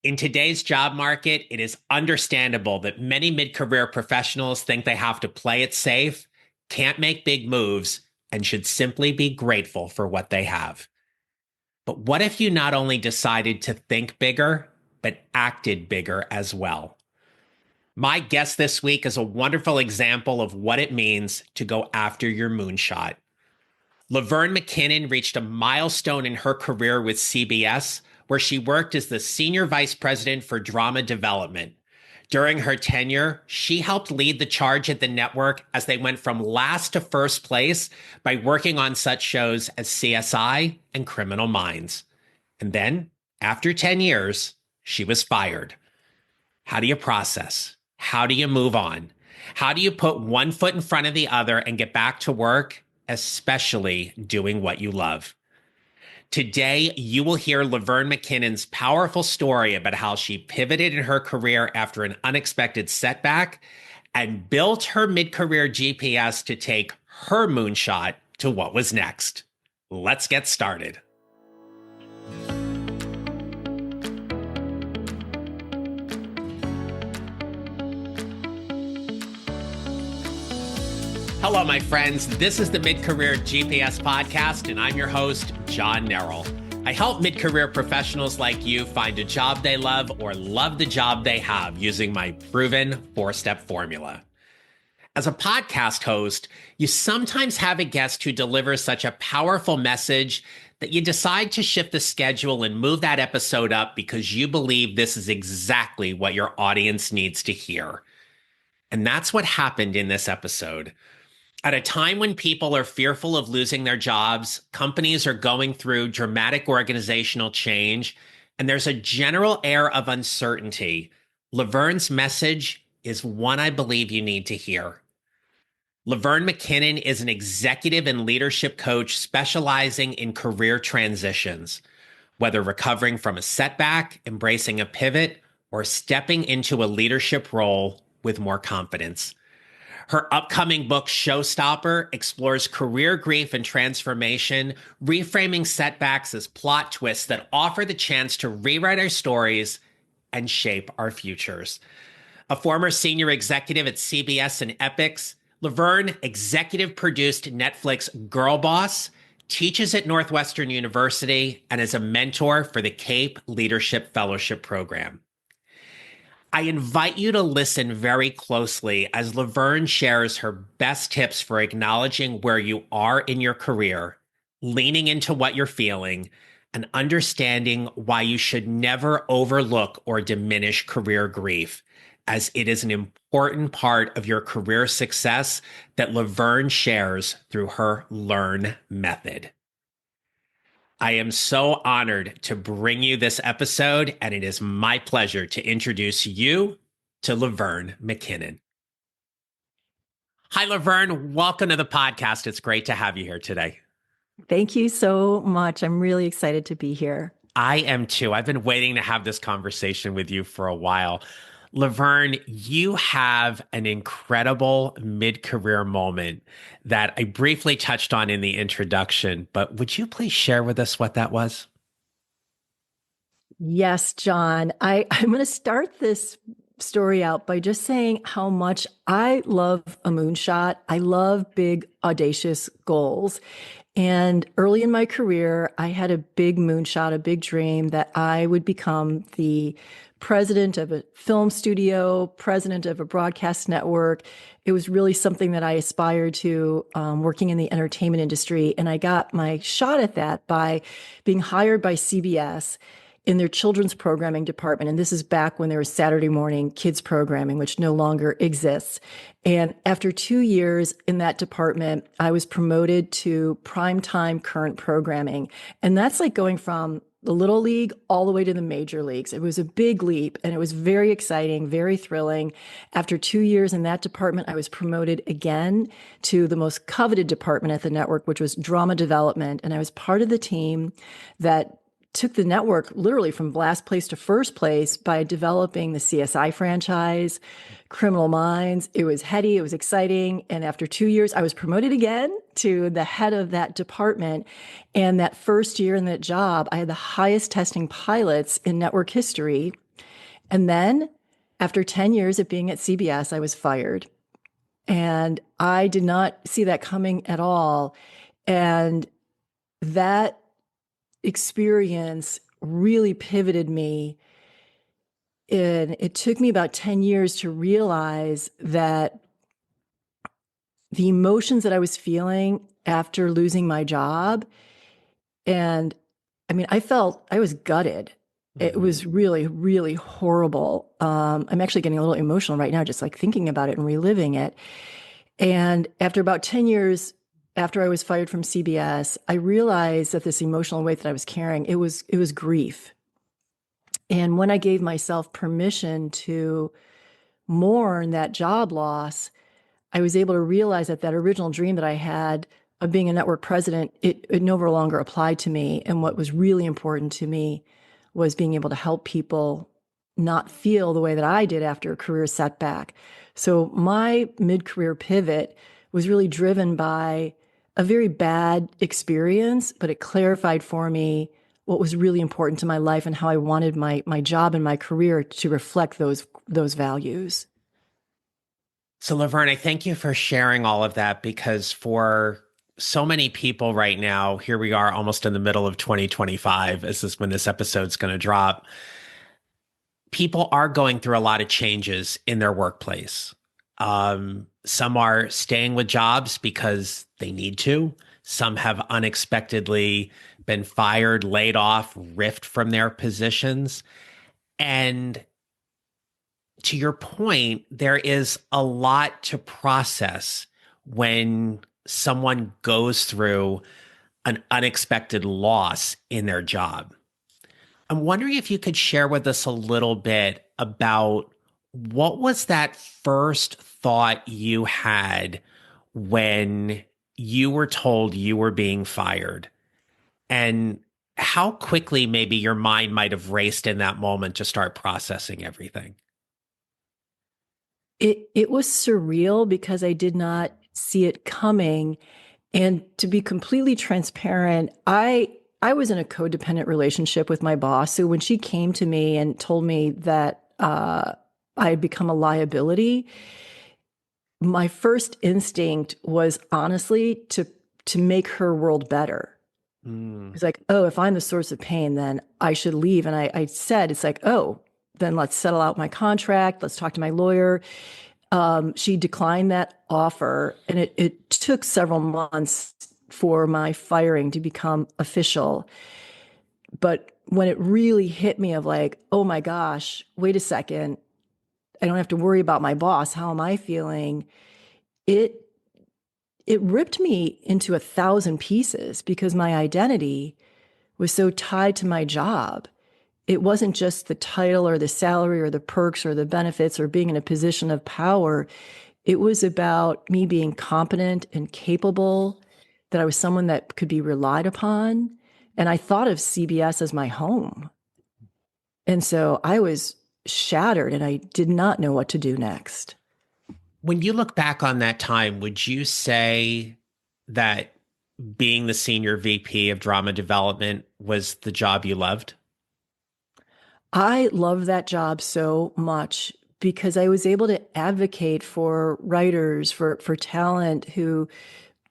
In today's job market, it is understandable that many mid-career professionals think they have to play it safe, can't make big moves, and should simply be grateful for what they have. But what if you not only decided to think bigger, but acted bigger as well? My guest this week is a wonderful example of what it means to go after your moonshot. Laverne McKinnon reached a milestone in her career with CBS, where she worked as the Senior Vice President for Drama Development. During her tenure, she helped lead the charge at the network as they went from last to first place by working on such shows as CSI and Criminal Minds. And then, after 10 years, she was fired. How do you process? How do you move on? How do you put one foot in front of the other and get back to work, especially doing what you love? Today, you will hear Laverne McKinnon's powerful story about how she pivoted in her career after an unexpected setback and built her mid-career GPS to take her moonshot to what was next. Let's get started. Hello, my friends. This is the Mid-Career GPS podcast, and I'm your host, John Neral. I help mid-career professionals like you find a job they love or love the job they have using my proven four-step formula. As a podcast host, you sometimes have a guest who delivers such a powerful message that you decide to shift the schedule and move that episode up because you believe this is exactly what your audience needs to hear. And that's what happened in this episode. At a time when people are fearful of losing their jobs, companies are going through dramatic organizational change, and there's a general air of uncertainty, Laverne's message is one I believe you need to hear. Laverne McKinnon is an executive and leadership coach specializing in career transitions, whether recovering from a setback, embracing a pivot, or stepping into a leadership role with more confidence. Her upcoming book, Showstopper, explores career grief and transformation, reframing setbacks as plot twists that offer the chance to rewrite our stories and shape our futures. A former senior executive at CBS and Epix, Laverne executive produced Netflix Girl Boss, teaches at Northwestern University, and is a mentor for the CAPE Leadership Fellowship Program. I invite you to listen very closely as Laverne shares her best tips for acknowledging where you are in your career, leaning into what you're feeling, and understanding why you should never overlook or diminish career grief, as it is an important part of your career success that Laverne shares through her Learn method. I am so honored to bring you this episode, and it is my pleasure to introduce you to Laverne McKinnon. Hi, Laverne. Welcome to the podcast. It's great to have you here today. Thank you so much. I'm really excited to be here. I am too. I've been waiting to have this conversation with you for a while. Laverne, you have an incredible mid-career moment that I briefly touched on in the introduction, but would you please share with us what that was? Yes, John. I'm going to start this story out by just saying how much I love a moonshot. I love big, audacious goals. And early in my career, I had a big moonshot, a big dream that I would become the president of a film studio, president of a broadcast network. It was really something that I aspired to, working in the entertainment industry. And I got my shot at that by being hired by CBS in their children's programming department. And this is back when there was Saturday morning kids programming, which no longer exists. And after 2 years in that department, I was promoted to primetime current programming. And that's like going from the little league all the way to the major leagues. It was a big leap, and it was very exciting, very thrilling. After 2 years in that department, I was promoted again to the most coveted department at the network, which was drama development. And I was part of the team that took the network literally from last place to first place by developing the CSI franchise, Criminal Minds. It was heady, it was exciting. And after 2 years, I was promoted again to the head of that department. And that first year in that job, I had the highest testing pilots in network history. And then after 10 years of being at CBS, I was fired. And I did not see that coming at all. And that experience really pivoted me. And it took me about 10 years to realize that the emotions that I was feeling after losing my job, and I mean, I was gutted. It Mhm. was really, really horrible. I'm actually getting a little emotional right now, just like thinking about it and reliving it. And after about 10 years after I was fired from CBS, I realized that this emotional weight that I was carrying, it was grief. And when I gave myself permission to mourn that job loss, I was able to realize that that original dream that I had of being a network president, it no longer applied to me. And what was really important to me was being able to help people not feel the way that I did after a career setback. So my mid-career pivot was really driven by a very bad experience, but it clarified for me what was really important to my life and how I wanted my job and my career to reflect those values. So, Laverne, I thank you for sharing all of that because for so many people right now, here we are almost in the middle of 2025, as this when this episode's going to drop. People are going through a lot of changes in their workplace. Some are staying with jobs because they need to. Some have unexpectedly been fired, laid off, ripped from their positions. And to your point, there is a lot to process when someone goes through an unexpected loss in their job. I'm wondering if you could share with us a little bit about what was that first thought you had when you were told you were being fired, and how quickly maybe your mind might have raced in that moment to start processing everything. It was surreal because I did not see it coming. And to be completely transparent, I was in a codependent relationship with my boss. So when she came to me and told me that I had become a liability, my first instinct was honestly to make her world better. Mm. It's like, oh, if I'm the source of pain, then I should leave. And I said, it's like, oh, then let's settle out my contract. Let's talk to my lawyer. She declined that offer, and it took several months for my firing to become official. But when it really hit me of like, oh my gosh, wait a second, I don't have to worry about my boss. How am I feeling? It it ripped me into 1,000 pieces because my identity was so tied to my job. It wasn't just the title or the salary or the perks or the benefits or being in a position of power. It was about me being competent and capable, that I was someone that could be relied upon. And I thought of CBS as my home. And so I was shattered and I did not know what to do next. When you look back on that time, would you say that being the senior VP of drama development was the job you loved? I love that job so much because I was able to advocate for writers, for talent who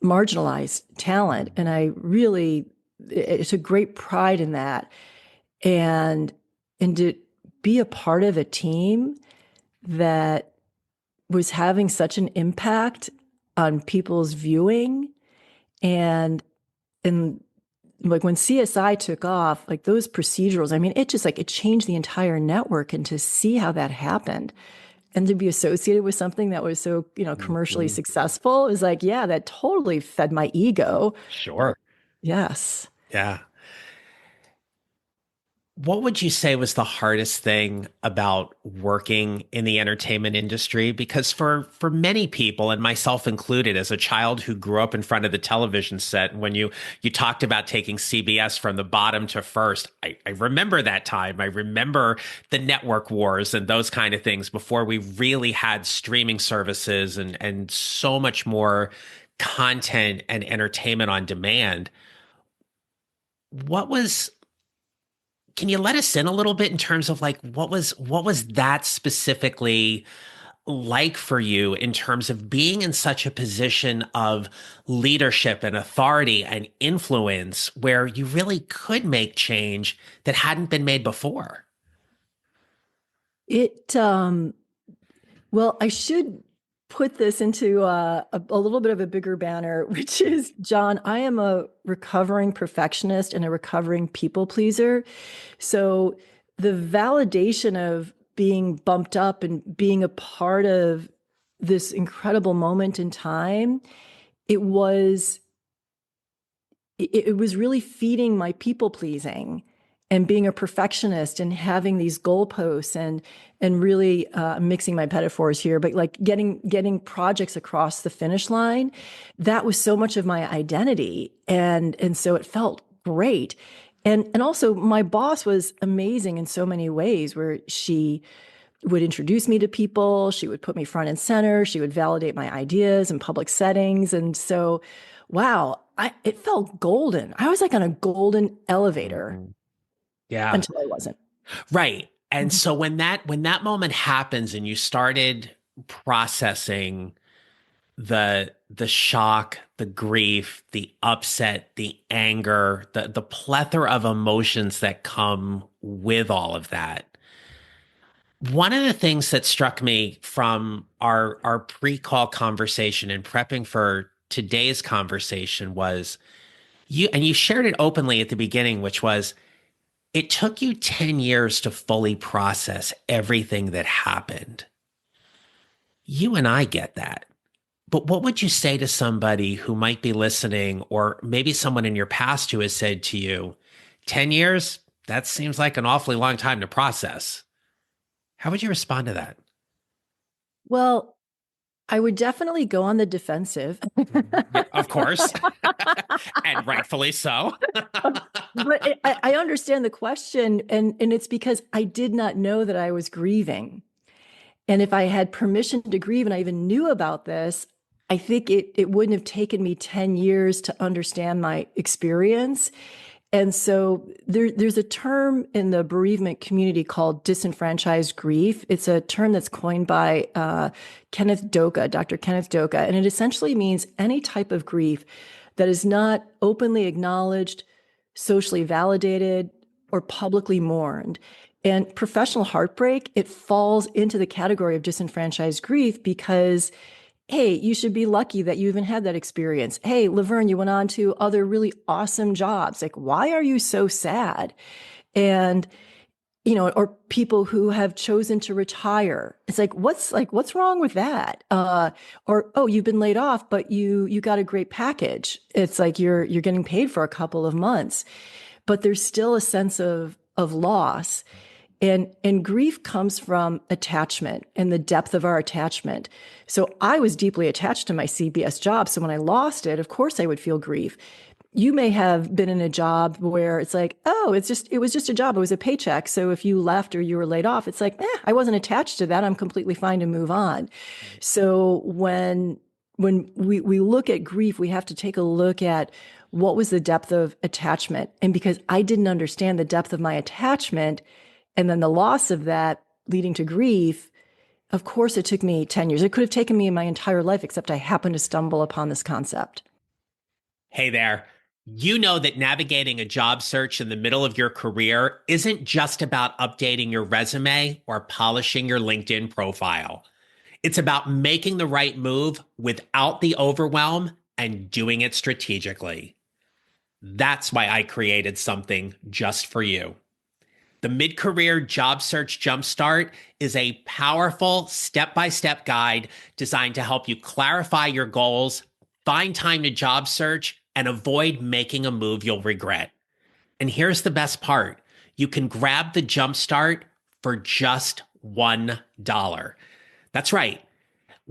marginalized talent. And I really, it took great pride in that. And to be a part of a team that was having such an impact on people's viewing, and like when CSI took off, like those procedurals, I mean, it just like it changed the entire network. And to see how that happened and to be associated with something that was so, commercially Mhm. successful is like, yeah, that totally fed my ego. Sure. Yes. Yeah. What would you say was the hardest thing about working in the entertainment industry? Because for many people, and myself included, as a child who grew up in front of the television set, when you talked about taking CBS from the bottom to first, I remember that time. I remember the network wars and those kind of things before we really had streaming services and so much more content and entertainment on demand. What was can you let us in a little bit in terms of like what was that specifically like for you in terms of being in such a position of leadership and authority and influence where you really could make change that hadn't been made before? It, well, I should put this into a little bit of a bigger banner, which is, John, I am a recovering perfectionist and a recovering people pleaser. So the validation of being bumped up and being a part of this incredible moment in time, it was it was really feeding my people pleasing and being a perfectionist and having these goalposts and really mixing my metaphors here, but like getting projects across the finish line. That was so much of my identity, and so it felt great. And also my boss was amazing in so many ways, where she would introduce me to people, she would put me front and center, she would validate my ideas in public settings. And so, wow, it felt golden. I was like on a golden elevator Yeah. until I wasn't. Right. And Mhm. so when that moment happens and you started processing the shock, the grief, the upset, the anger, the plethora of emotions that come with all of that. One of the things that struck me from our pre-call conversation and prepping for today's conversation was you shared it openly at the beginning, which was it took you 10 years to fully process everything that happened. You and I get that. But what would you say to somebody who might be listening, or maybe someone in your past who has said to you, 10 years? That seems like an awfully long time to process. How would you respond to that? Well, I would definitely go on the defensive. Yeah, of course. And rightfully so. But I understand the question, and it's because I did not know that I was grieving. And if I had permission to grieve and I even knew about this, I think it wouldn't have taken me 10 years to understand my experience. And so there's a term in the bereavement community called disenfranchised grief. It's a term that's coined by Kenneth Doka, Dr. Kenneth Doka, and it essentially means any type of grief that is not openly acknowledged, socially validated, or publicly mourned. And professional heartbreak, it falls into the category of disenfranchised grief because, hey, you should be lucky that you even had that experience. Hey, Laverne, you went on to other really awesome jobs. Like, why are you so sad? And, or people who have chosen to retire. It's what's wrong with that? Or, oh, you've been laid off, but you got a great package. It's like you're getting paid for a couple of months, but there's still a sense of loss. And grief comes from attachment and the depth of our attachment. So I was deeply attached to my CBS job. So when I lost it, of course I would feel grief. You may have been in a job where it's like, oh, it was just a job. It was a paycheck. So if you left or you were laid off, it's like, I wasn't attached to that. I'm completely fine to move on. So when we look at grief, we have to take a look at what was the depth of attachment. And because I didn't understand the depth of my attachment, and then the loss of that leading to grief, of course, it took me 10 years. It could have taken me my entire life, except I happened to stumble upon this concept. Hey there. You know that navigating a job search in the middle of your career isn't just about updating your resume or polishing your LinkedIn profile. It's about making the right move without the overwhelm and doing it strategically. That's why I created something just for you. The Mid-Career Job Search Jumpstart is a powerful step-by-step guide designed to help you clarify your goals, find time to job search, and avoid making a move you'll regret. And here's the best part. You can grab the Jumpstart for just $1. That's right.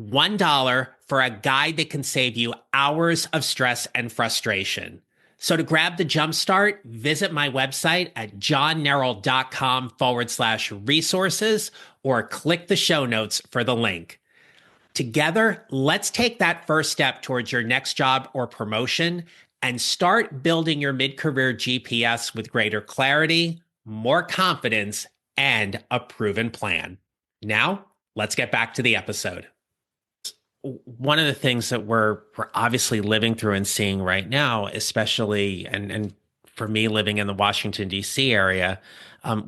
$1 for a guide that can save you hours of stress and frustration. So to grab the Jumpstart, visit my website at johnneral.com/resources or click the show notes for the link. Together, let's take that first step towards your next job or promotion and start building your mid-career GPS with greater clarity, more confidence, and a proven plan. Now, let's get back to the episode. One of the things that we're obviously living through and seeing right now, especially and for me living in the Washington, D.C. area,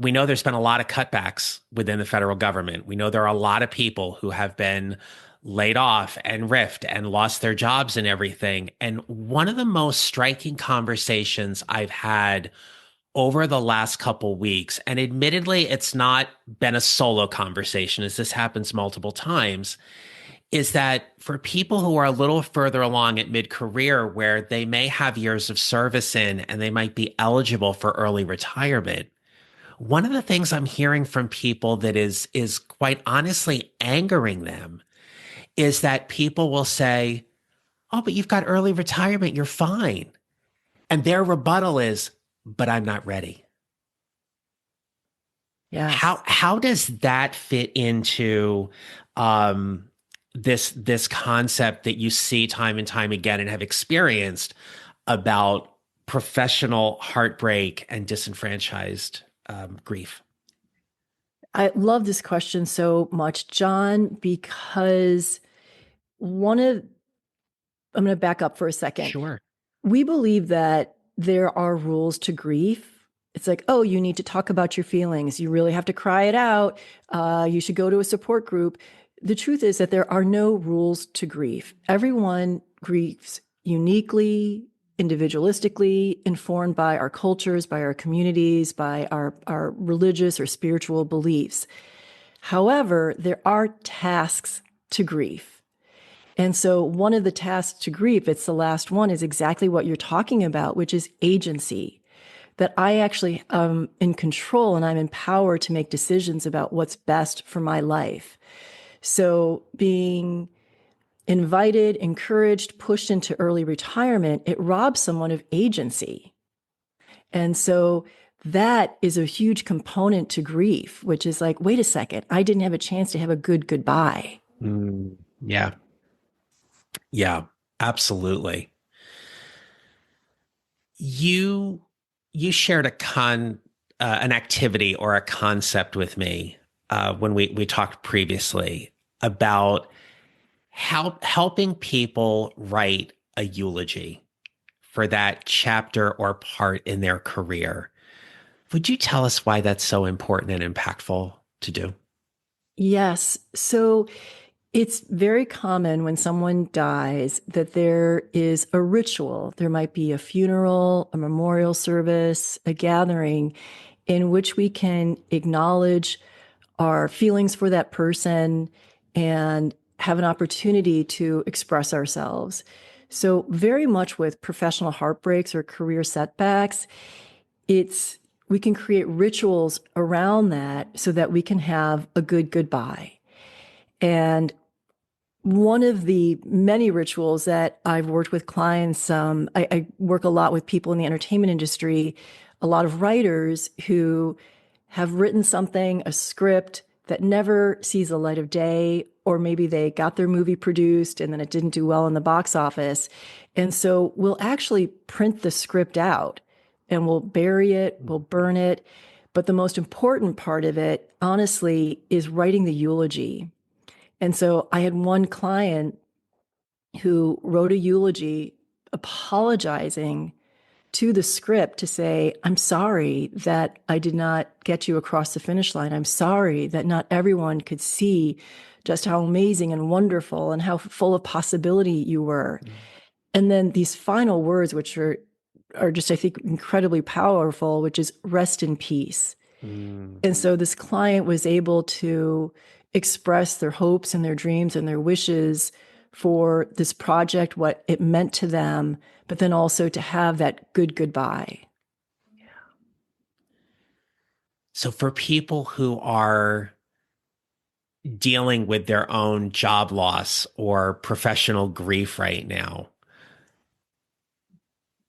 we know there's been a lot of cutbacks within the federal government. We know there are a lot of people who have been laid off and riffed and lost their jobs and everything. And one of the most striking conversations I've had over the last couple weeks, and admittedly, it's not been a solo conversation as this happens multiple times, is that for people who are a little further along at mid-career where they may have years of service in and they might be eligible for early retirement, one of the things I'm hearing from people that is quite honestly angering them is that people will say, "Oh, but you've got early retirement, you're fine." And their rebuttal is, "But I'm not ready." Yes. How does that fit into this concept that you see time and time again and have experienced about professional heartbreak and disenfranchised grief? I love this question so much, John, because I'm going to back up for a second. Sure. We believe that there are rules to grief. It's like, oh, you need to talk about your feelings. You really have to cry it out. You should go to a support group. The truth is that there are no rules to grief. Everyone grieves uniquely, individualistically, informed by our cultures, by our communities, by our religious or spiritual beliefs. However, there are tasks to grief. And so one of the tasks to grief, it's the last one, is exactly what you're talking about, which is agency. That I actually am in control and I'm empowered to make decisions about what's best for my life. So being invited, encouraged, pushed into early retirement, it robs someone of agency. And so that is a huge component to grief, which is like, wait a second, I didn't have a chance to have a good goodbye. Yeah. Yeah, absolutely. You you shared an activity or a concept with me when we talked previously about helping people write a eulogy for that chapter or part in their career. Would you tell us why that's so important and impactful to do? Yes. So it's very common when someone dies that there is a ritual. There might be a funeral, a memorial service, a gathering in which we can acknowledge our feelings for that person and have an opportunity to express ourselves. So very much with professional heartbreaks or career setbacks, we can create rituals around that so that we can have a good goodbye. And one of the many rituals that I've worked with clients, I work a lot with people in the entertainment industry, a lot of writers who have written something, a script that never sees the light of day, or maybe they got their movie produced and then it didn't do well in the box office. And so we'll actually print the script out and we'll bury it, we'll burn it. But the most important part of it, honestly, is writing the eulogy. And so I had one client who wrote a eulogy apologizing to the script to say, I'm sorry that I did not get you across the finish line. I'm sorry that not everyone could see just how amazing and wonderful and how full of possibility you were. And then these final words, which are just, I think, incredibly powerful, which is rest in peace. And so this client was able to express their hopes and their dreams and their wishes for this project, what it meant to them, but then also to have that good goodbye. So for people who are dealing with their own job loss or professional grief right now,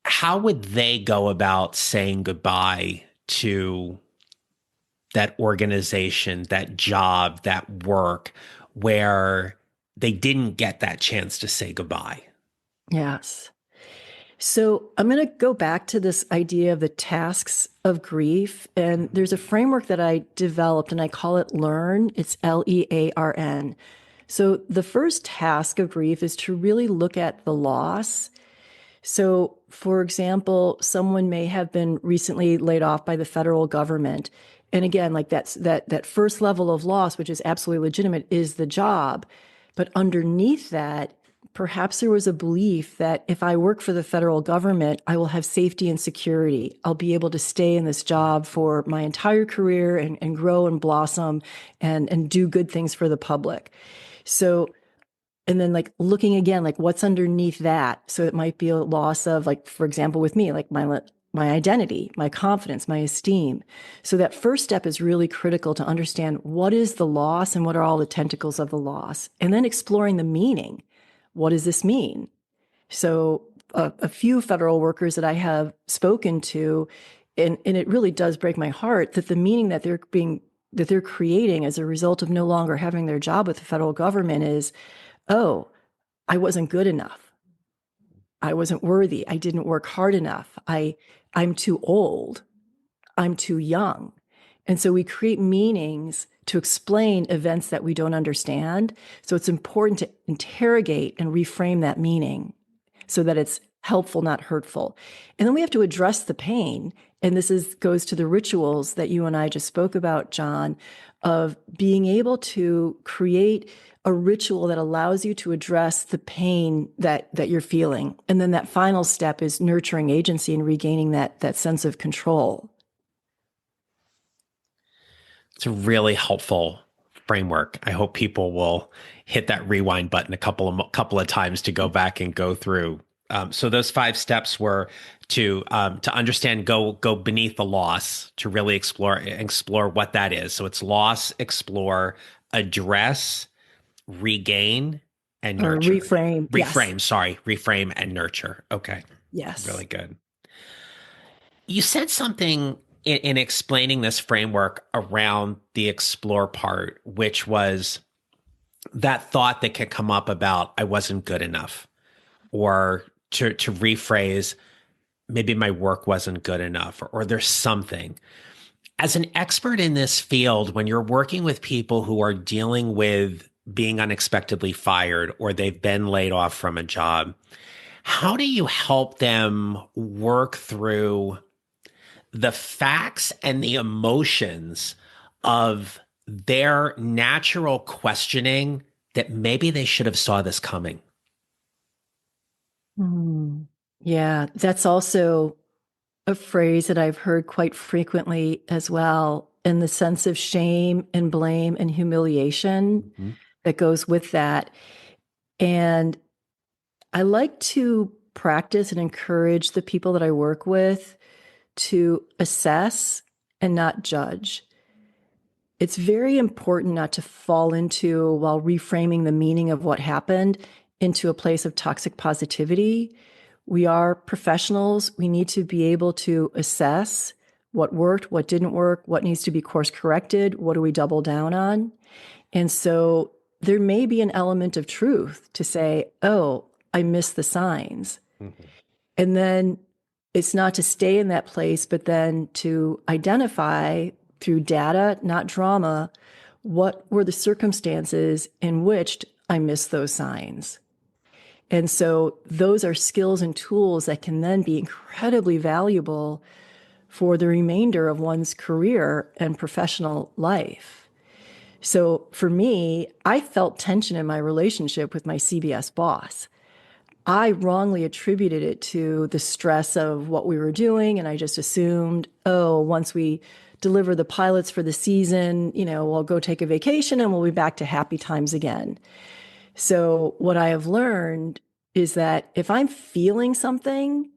how would they go about saying goodbye to that organization, that job, that work where they didn't get that chance to say goodbye? Yes. So I'm going to go back to this idea of the tasks of grief. And there's a framework that I developed and I call it LEARN. It's LEARN. So the first task of grief is to really look at the loss. So, for example, someone may have been recently laid off by the federal government. And again, like that first level of loss, which is absolutely legitimate, is the job. But underneath that, perhaps there was a belief that if I work for the federal government, I will have safety and security. I'll be able to stay in this job for my entire career and grow and blossom and do good things for the public. So, and then like looking again, like what's underneath that. So it might be a loss of, like, for example, with me, like my identity, my confidence, my esteem. So that first step is really critical to understand what is the loss and what are all the tentacles of the loss, and then exploring the meaning. What does this mean? So a few federal workers that I have spoken to, and it really does break my heart that the meaning that they're creating as a result of no longer having their job with the federal government is, oh, I wasn't good enough. I wasn't worthy. I didn't work hard enough. I'm too old. I'm too young. And so we create meanings to explain events that we don't understand. So it's important to interrogate and reframe that meaning so that it's helpful, not hurtful. And then we have to address the pain. And goes to the rituals that you and I just spoke about, John, of being able to create a ritual that allows you to address the pain that you're feeling. And then that final step is nurturing agency and regaining that sense of control. It's a really helpful framework. I hope people will hit that rewind button a couple of times to go back and go through. So those 5 steps were to understand, go beneath the loss, to really explore what that is. So it's loss, explore, address, regain, and Or nurture. reframe. Reframe, Yes. sorry, reframe and nurture. Okay, Yes. really good. You said something in explaining this framework around the explore part, which was that thought that can come up about I wasn't good enough, or to rephrase, maybe my work wasn't good enough, or there's something. As an expert in this field, when you're working with people who are dealing with being unexpectedly fired or they've been laid off from a job, how do you help them work through the facts and the emotions of their natural questioning that maybe they should have saw this coming? Yeah, that's also a phrase that I've heard quite frequently as well, in the sense of shame and blame and humiliation Mm-hmm. that goes with that. And I like to practice and encourage the people that I work with to assess and not judge. It's very important not to fall into, while reframing the meaning of what happened, into a place of toxic positivity. We are professionals. We need to be able to assess what worked, what didn't work, what needs to be course corrected, what do we double down on. And so there may be an element of truth to say, oh, I missed the signs. Mm-hmm. And then it's not to stay in that place, but then to identify through data, not drama, what were the circumstances in which I missed those signs. And so those are skills and tools that can then be incredibly valuable for the remainder of one's career and professional life. So for me, I felt tension in my relationship with my CBS boss. I wrongly attributed it to the stress of what we were doing. And I just assumed, oh, once we deliver the pilots for the season, we'll go take a vacation and we'll be back to happy times again. So what I have learned is that if I'm feeling something,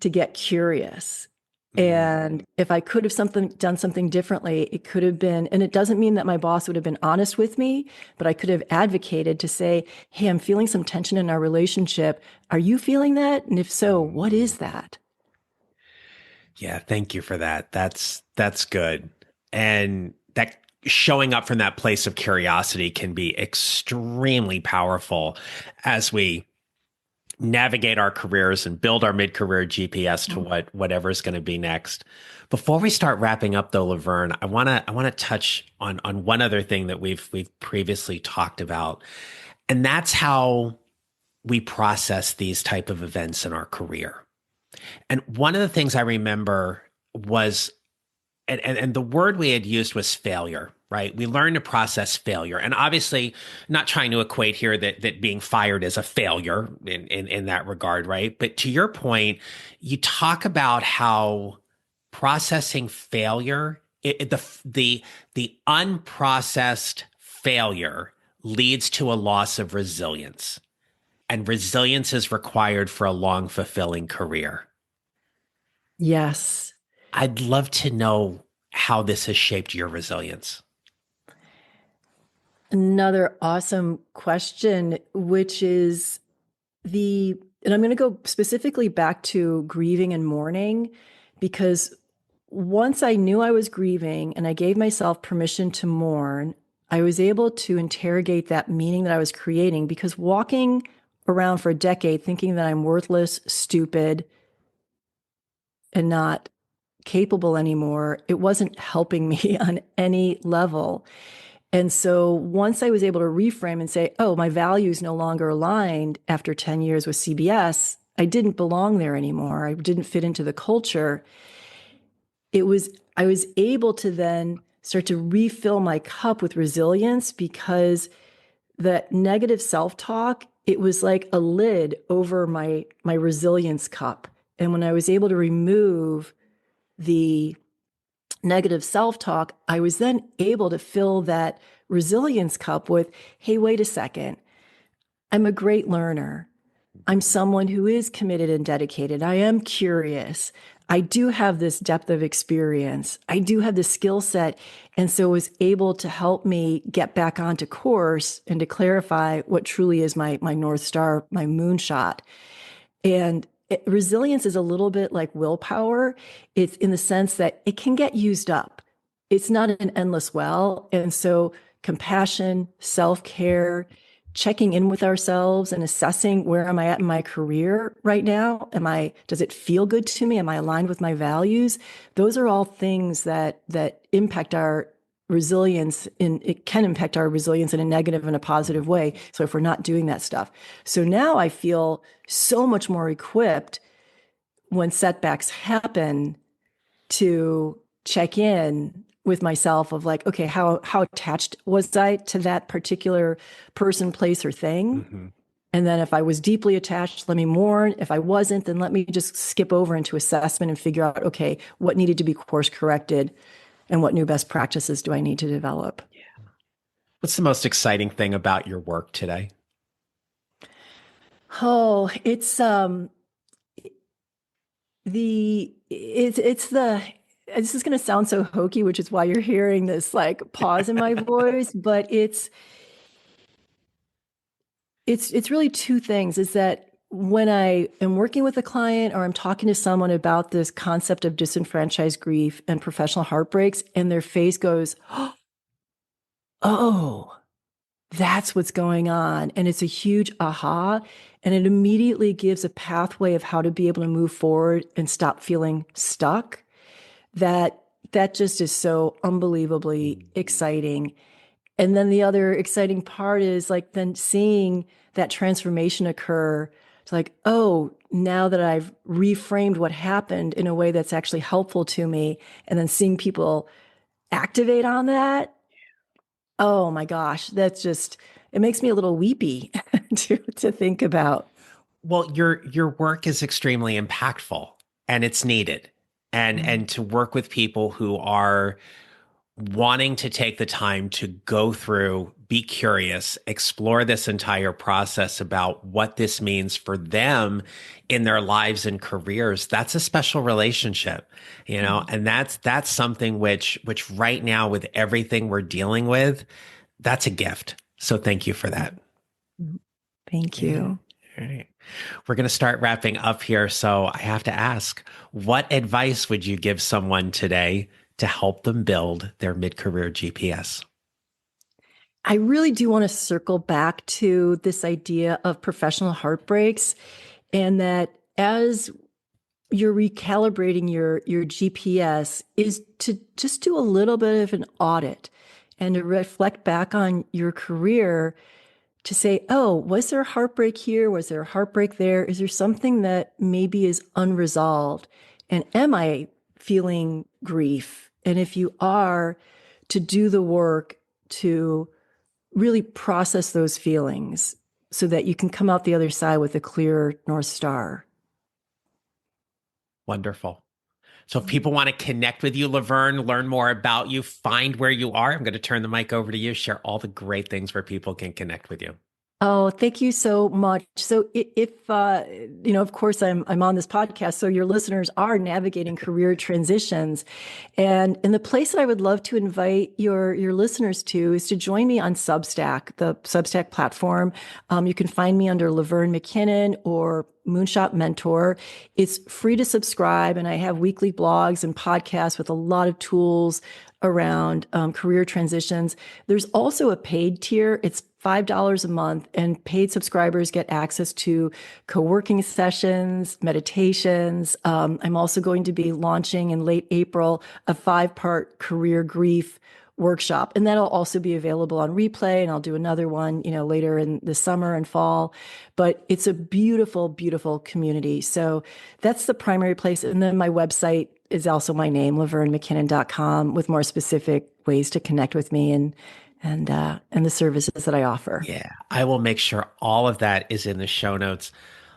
to get curious. And if I could have done something differently, it could have been, and it doesn't mean that my boss would have been honest with me, but I could have advocated to say, hey, I'm feeling some tension in our relationship. Are you feeling that? And if so, what is that? Yeah, thank you for that. That's good. And that showing up from that place of curiosity can be extremely powerful as we navigate our careers and build our mid-career GPS to whatever is going to be next. Before we start wrapping up though, Laverne, I want to touch on one other thing that we've previously talked about. And that's how we process these type of events in our career. And one of the things I remember was, and the word we had used was failure, right? We learn to process failure. And obviously, not trying to equate here that being fired is a failure in that regard, right? But to your point, you talk about how processing failure, the unprocessed failure leads to a loss of resilience. And resilience is required for a long, fulfilling career. Yes. I'd love to know how this has shaped your resilience. Another awesome question, which is and I'm going to go specifically back to grieving and mourning, because once I knew I was grieving and I gave myself permission to mourn, I was able to interrogate that meaning that I was creating, because walking around for a decade thinking that I'm worthless, stupid, and not capable anymore, it wasn't helping me on any level. And so once I was able to reframe and say, oh, my values no longer aligned after 10 years with CBS, I didn't belong there anymore. I didn't fit into the culture. I was able to then start to refill my cup with resilience, because that negative self-talk, it was like a lid over my resilience cup. And when I was able to remove the negative self-talk, I was then able to fill that resilience cup with, hey, wait a second. I'm a great learner. I'm someone who is committed and dedicated. I am curious. I do have this depth of experience. I do have the skill set. And so it was able to help me get back onto course and to clarify what truly is my North Star, my moonshot. And resilience is a little bit like willpower. It's in the sense that it can get used up. It's not an endless well. And so compassion, self-care, checking in with ourselves and assessing, where am I at in my career right now? Does it feel good to me? Am I aligned with my values? Those are all things that impact our resilience. It can impact our resilience in a negative and a positive way. So if we're not doing that stuff. So now I feel so much more equipped when setbacks happen to check in with myself of like, okay, how attached was I to that particular person, place, or thing? Mm-hmm. And then if I was deeply attached, let me mourn. If I wasn't, then let me just skip over into assessment and figure out, okay, what needed to be course corrected and what new best practices do I need to develop? Yeah. What's the most exciting thing about your work today? Oh, it's this is going to sound so hokey, which is why you're hearing this like pause in my voice, but it's really two things. Is that when I am working with a client or I'm talking to someone about this concept of disenfranchised grief and professional heartbreaks, and their face goes, oh, that's what's going on. And it's a huge aha. And it immediately gives a pathway of how to be able to move forward and stop feeling stuck. That just is so unbelievably exciting. And then the other exciting part is like then seeing that transformation occur. It's like, oh, now that I've reframed what happened in a way that's actually helpful to me, and then seeing people activate on that. Oh my gosh, it makes me a little weepy to think about. Well, your work is extremely impactful and it's needed. And to work with people who are wanting to take the time to go through, be curious, explore this entire process about what this means for them in their lives and careers, that's a special relationship, and that's something which right now with everything we're dealing with, that's a gift. So thank you for that. Thank you. All right. We're going to start wrapping up here. So I have to ask, what advice would you give someone today to help them build their mid-career GPS? I really do want to circle back to this idea of professional heartbreaks, and that as you're recalibrating your GPS is to just do a little bit of an audit and to reflect back on your career to say, oh, was there heartbreak here? Was there heartbreak there? Is there something that maybe is unresolved? And am I feeling grief? And if you are, to do the work to really process those feelings so that you can come out the other side with a clear North Star. Wonderful. So if people want to connect with you, Laverne, learn more about you, find where you are, I'm going to turn the mic over to you, share all the great things where people can connect with you. Oh, thank you so much. So if of course I'm on this podcast, so your listeners are navigating career transitions. And the place that I would love to invite your listeners to is to join me on Substack, the Substack platform. You can find me under Laverne McKinnon or Moonshot Mentor. It's free to subscribe, and I have weekly blogs and podcasts with a lot of tools around career transitions. There's also a paid tier. It's $5 a month, and paid subscribers get access to co-working sessions, meditations. I'm also going to be launching in late April a 5-part career grief workshop, and that'll also be available on replay. And I'll do another one, later in the summer and fall. But it's a beautiful, beautiful community. So that's the primary place. And then my website is also my name, lavernmckinnon.com, with more specific ways to connect with me and the services that I offer. Yeah, I will make sure all of that is in the show notes.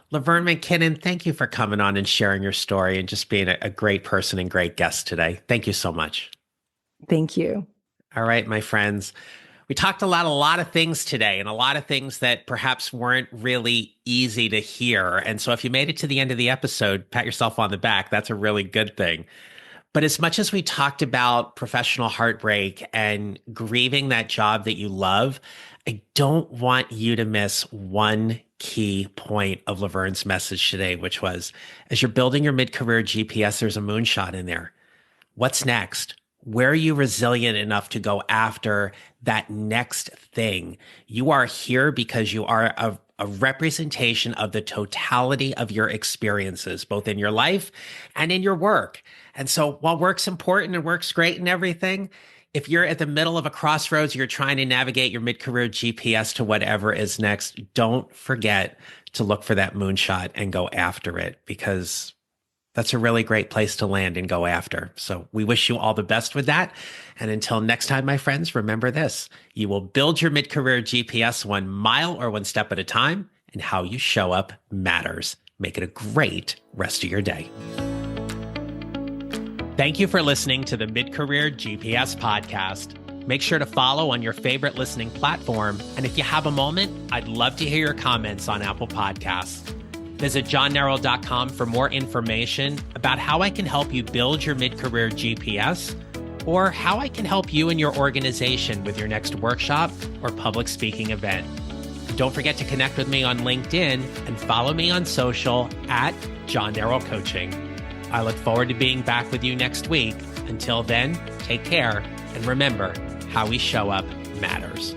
Laverne McKinnon, thank you for coming on and sharing your story and just being a great person and great guest today. Thank you so much. Thank you. All right, my friends. We talked a lot of things today, and a lot of things that perhaps weren't really easy to hear. And so if you made it to the end of the episode, pat yourself on the back. That's a really good thing. But as much as we talked about professional heartbreak and grieving that job that you love, I don't want you to miss one key point of Laverne's message today, which was, as you're building your mid-career GPS, there's a moonshot in there. What's next? Where are you resilient enough to go after that next thing? You are here because you are a representation of the totality of your experiences, both in your life and in your work. And so while work's important and work's great and everything, if you're at the middle of a crossroads, you're trying to navigate your mid-career GPS to whatever is next, don't forget to look for that moonshot and go after it, because that's a really great place to land and go after. So we wish you all the best with that. And until next time, my friends, remember this: you will build your mid-career GPS 1 mile or 1 step at a time, and how you show up matters. Make it a great rest of your day. Thank you for listening to the Mid-Career GPS podcast. Make sure to follow on your favorite listening platform. And if you have a moment, I'd love to hear your comments on Apple Podcasts. Visit johnneral.com for more information about how I can help you build your mid-career GPS, or how I can help you and your organization with your next workshop or public speaking event. Don't forget to connect with me on LinkedIn and follow me on social at John Neral Coaching. I look forward to being back with you next week. Until then, take care, and remember, how we show up matters.